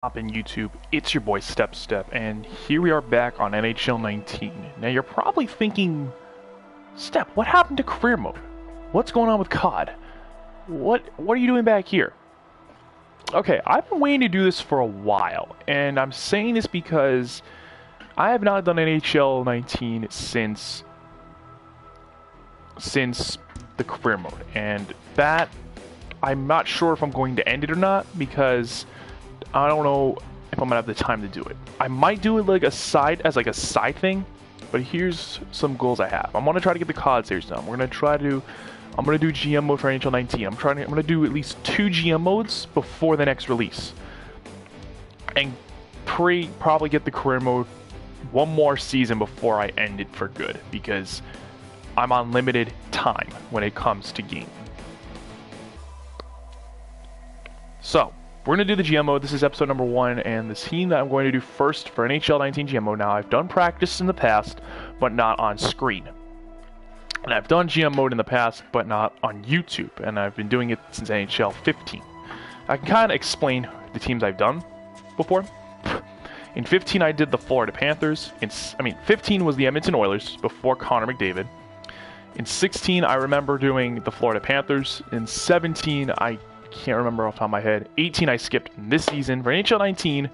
Up in YouTube, it's your boy Step, and here we are back on NHL 19. Now you're probably thinking, Step, what happened to career mode? What's going on with COD? What are you doing back here? Okay, I've been waiting to do this for a while, and I'm saying this because I have not done NHL 19 since the career mode, and that I'm not sure if I'm going to end it or not because I don't know if I'm gonna have the time to do it. I might do it like a side thing, but here's some goals I have. I'm gonna try to get the COD series done. I'm gonna do GM mode for NHL 19. I'm gonna do at least 2 GM modes before the next release, and probably get the career mode one more season before I end it for good because I'm on limited time when it comes to game. So we're going to do the GM mode. This is episode number 1, and the team that I'm going to do first for NHL 19 GM mode. Now, I've done practice in the past, but not on screen. And I've done GM mode in the past, but not on YouTube, and I've been doing it since NHL 15. I can kind of explain the teams I've done before. In 15, I did the Florida Panthers. 15 was the Edmonton Oilers before Connor McDavid. In 16, I remember doing the Florida Panthers. In 17, I can't remember off the top of my head. 18 I skipped this season. For NHL 19,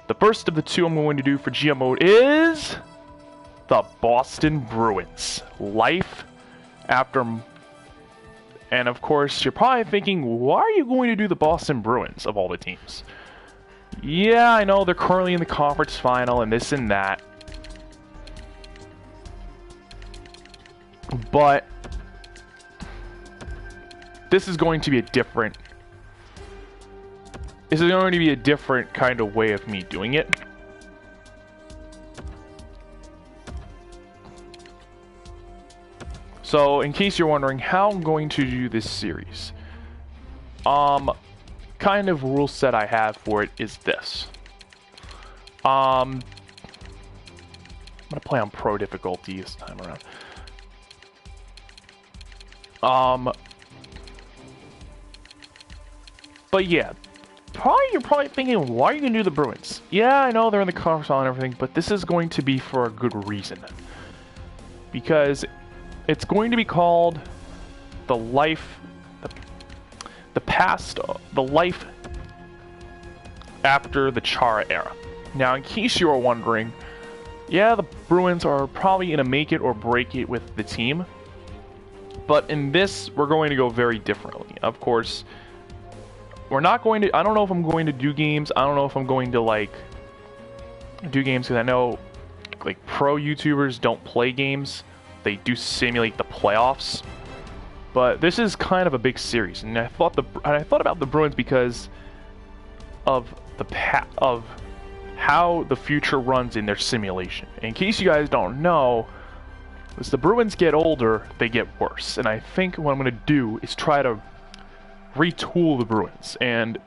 the first of the 2 I'm going to do for GM mode is the Boston Bruins. Life after... And of course, you're probably thinking, why are you going to do the Boston Bruins of all the teams? Yeah, I know they're currently in the conference final and this and that. But this is going to be a different kind of way of me doing it. So, in case you're wondering how I'm going to do this series, kind of rule set I have for it is this. I'm gonna play on pro difficulty this time around. But yeah, you're probably thinking, why are you going to do the Bruins? Yeah, I know they're in the conference and everything, but this is going to be for a good reason. Because it's going to be called the life after the Chara era. Now, in case you are wondering, yeah, the Bruins are probably going to make it or break it with the team. But in this, we're going to go very differently. Of course, we're not going to... I don't know if I'm going to do games. I don't know if I'm going to, do games, because I know, pro YouTubers don't play games. They do simulate the playoffs. But this is kind of a big series, and I thought about the Bruins because of how the future runs in their simulation. In case you guys don't know, as the Bruins get older, they get worse. And I think what I'm going to do is try to retool the Bruins. And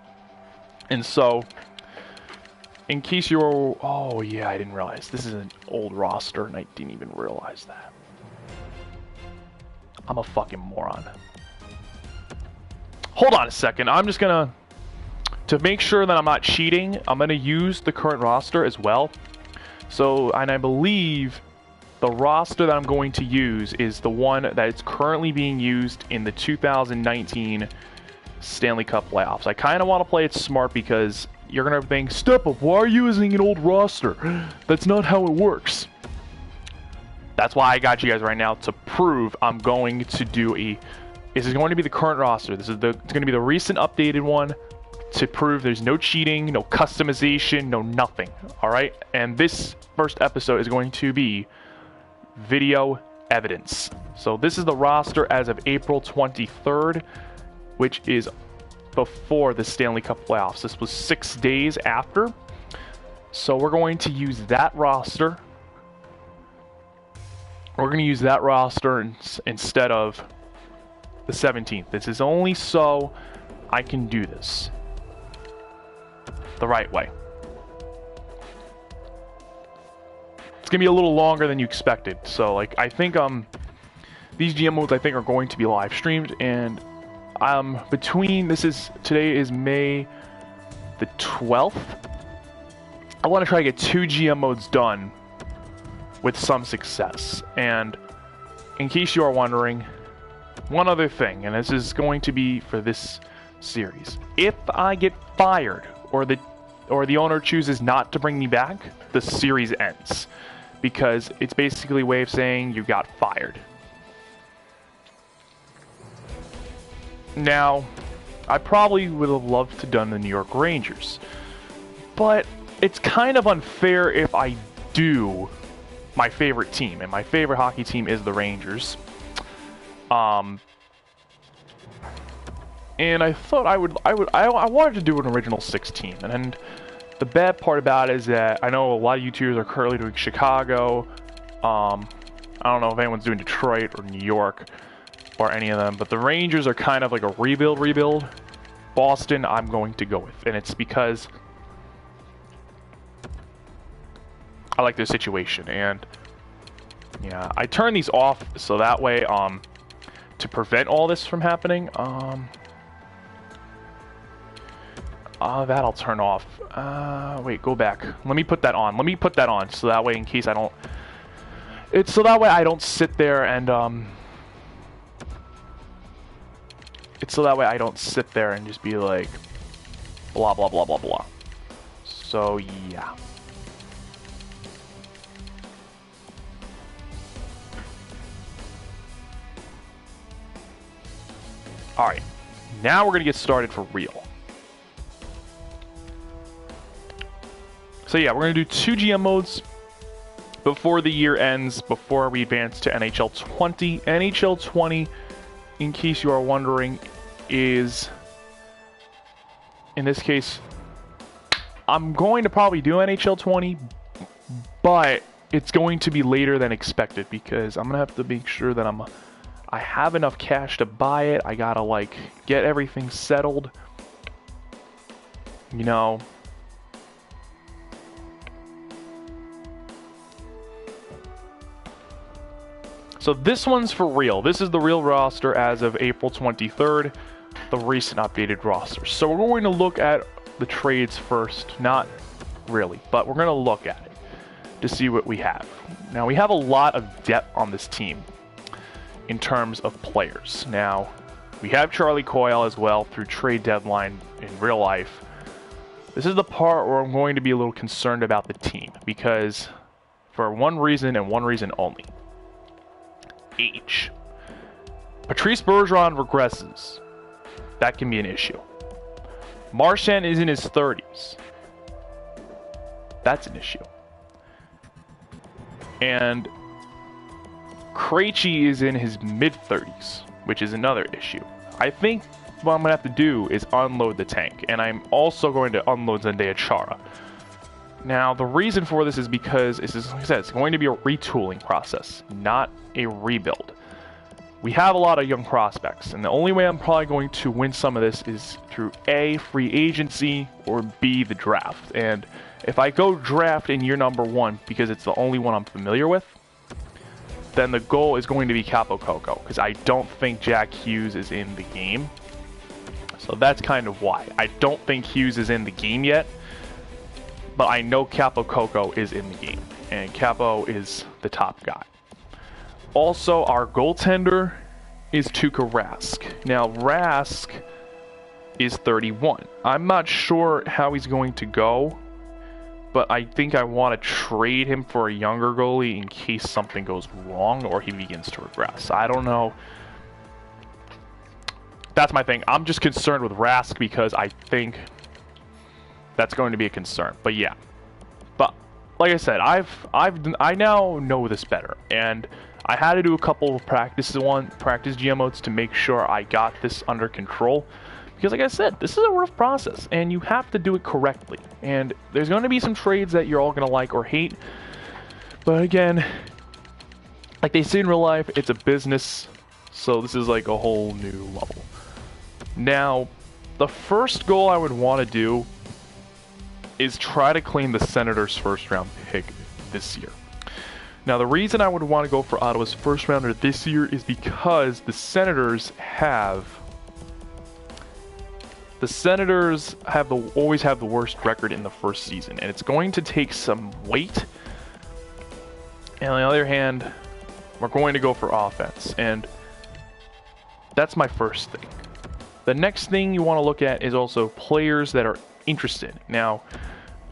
so, in case you're... Oh, yeah, I didn't realize. This is an old roster, and I didn't even realize that. I'm a fucking moron. Hold on a second. I'm just going to make sure that I'm not cheating, I'm going to use the current roster as well. So, and I believe the roster that I'm going to use is the one that is currently being used in the 2019 Stanley Cup playoffs. I kind of want to play it smart because you're going to think, Step Up, why are you using an old roster? That's not how it works. That's why I got you guys right now to prove I'm going to do this is going to be the current roster. It's going to be the recent updated one to prove there's no cheating, no customization, no nothing. Alright? And this first episode is going to be video evidence. So this is the roster as of April 23rd, which is before the Stanley Cup playoffs. This was 6 days after. So we're going to use that roster. We're going to use that roster instead of the 17th. This is only so I can do this the right way. It's going to be a little longer than you expected. So, I think, these GM modes, I think, are going to be live streamed. And, today is May the 12th, I want to try to get 2 GM modes done with some success. And in case you are wondering, one other thing, and this is going to be for this series. If I get fired or the owner chooses not to bring me back, the series ends. Because it's basically a way of saying you got fired. Now, I probably would have loved to have done the New York Rangers. But it's kind of unfair if I do my favorite team. And my favorite hockey team is the Rangers. And I thought I wanted to do an original 16. And the bad part about it is that I know a lot of YouTubers are currently doing Chicago. I don't know if anyone's doing Detroit or New York or any of them, but the Rangers are kind of like a rebuild. Boston, I'm going to go with, and it's because I like their situation. And yeah, I turn these off so that way, to prevent all this from happening. That I'll turn off. Wait, go back. Let me put that on. Let me put that on so that way, in case I don't... It's so that way I don't sit there and, It's so that way I don't sit there and just be like, blah, blah, blah, blah, blah. So, yeah. Alright. Now we're going to get started for real. So yeah, we're going to do 2 GM modes before the year ends, before we advance to NHL 20. NHL 20, in case you are wondering, is, in this case, I'm going to probably do NHL 20, but it's going to be later than expected because I'm going to have to make sure that I have enough cash to buy it. I gotta, like, get everything settled. You know... So this one's for real. This is the real roster as of April 23rd, the recent updated roster. So we're going to look at the trades first. Not really, but we're going to look at it to see what we have. Now, we have a lot of depth on this team in terms of players. Now, we have Charlie Coyle as well through trade deadline in real life. This is the part where I'm going to be a little concerned about the team because for one reason and one reason only. Age. Patrice Bergeron regresses. That can be an issue. Marchand is in his 30s. That's an issue. And Krejci is in his mid-30s, which is another issue. I think what I'm going to have to do is unload the tank, and I'm also going to unload Zdeno Chara. Now, the reason for this is because, like I said, it's going to be a retooling process, not a rebuild. We have a lot of young prospects, and the only way I'm probably going to win some of this is through A, free agency, or B, the draft. And if I go draft in year number 1, because it's the only one I'm familiar with, then the goal is going to be Kaapo Kakko, because I don't think Jack Hughes is in the game. So that's kind of why. I don't think Hughes is in the game yet. But I know Kaapo Kakko is in the game, and Kaapo is the top guy. Also, our goaltender is Tuukka Rask. Now, Rask is 31. I'm not sure how he's going to go, but I think I want to trade him for a younger goalie in case something goes wrong or he begins to regress. I don't know. That's my thing. I'm just concerned with Rask because I think that's going to be a concern. But yeah. But like I said, I now know this better, and I had to do a couple of practice GM modes to make sure I got this under control. Because like I said, this is a rough process, and you have to do it correctly. And there's going to be some trades that you're all going to like or hate. But again, like they say in real life, it's a business. So this is like a whole new level. Now, the first goal I would want to do is try to claim the Senators' first round pick this year. Now, the reason I would want to go for Ottawa's first rounder this year is because the Senators have The Senators always have the worst record in the first season, and it's going to take some weight. And on the other hand, we're going to go for offense, and that's my first thing. The next thing you want to look at is also players that are interested. Now,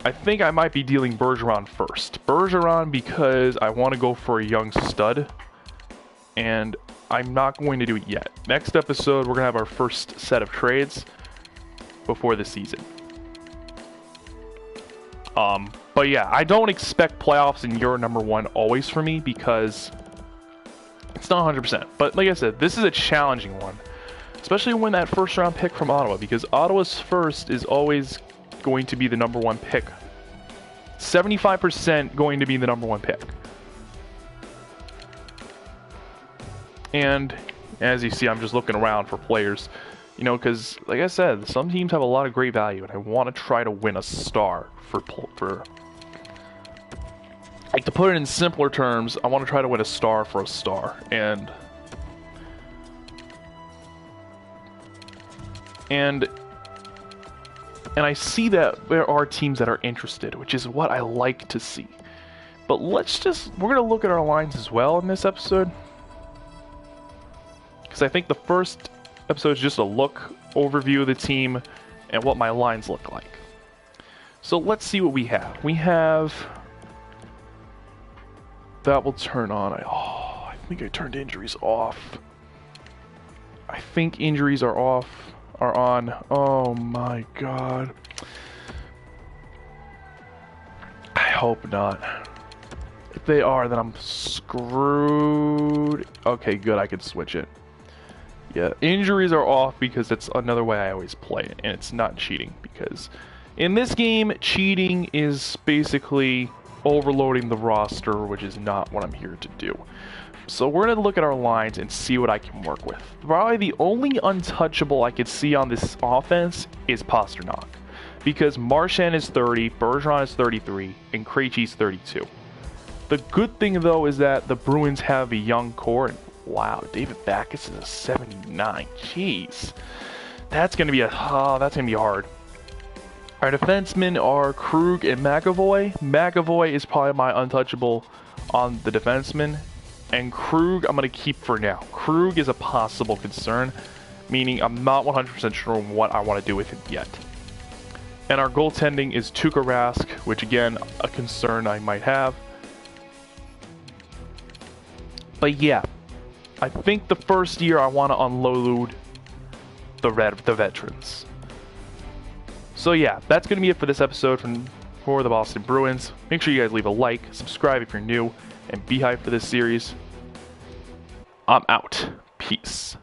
I think I might be dealing Bergeron first. Bergeron because I want to go for a young stud, and I'm not going to do it yet. Next episode, we're going to have our first set of trades before the season. But yeah, I don't expect playoffs in year number 1 always for me because it's not 100%. But like I said, this is a challenging one, especially when that first round pick from Ottawa, because Ottawa's first is always going to be the number 1 pick. 75% going to be the number 1 pick. And as you see, I'm just looking around for players. You know, because, like I said, some teams have a lot of great value, and I want to try to win a star for... Like, to put it in simpler terms, I want to try to win a star for a star, and I see that there are teams that are interested, which is what I like to see. But we're going to look at our lines as well in this episode, because I think the first episode is just a overview of the team and what my lines look like. So let's see what we have. We have... That will turn on. I think I turned injuries off. I think injuries are on. Oh my god. I hope not. If they are, then I'm screwed. Okay, good. I can switch it. Yeah, injuries are off because that's another way I always play it, and it's not cheating, because in this game, cheating is basically overloading the roster, which is not what I'm here to do. So we're going to look at our lines and see what I can work with. Probably the only untouchable I could see on this offense is Pastrnak, because Marchand is 30, Bergeron is 33, and Krejci's 32. The good thing, though, is that the Bruins have a young core. And wow, David Backes is a 79. Jeez, that's gonna be that's gonna be hard. Our defensemen are Krug and McAvoy. McAvoy is probably my untouchable on the defenseman, and Krug I'm gonna keep for now. Krug is a possible concern, meaning I'm not 100% sure what I want to do with him yet. And our goaltending is Tuukka Rask, which again, a concern I might have. But yeah, I think the first year I want to unload the veterans. So yeah, that's going to be it for this episode for the Boston Bruins. Make sure you guys leave a like, subscribe if you're new, and be hyped for this series. I'm out. Peace.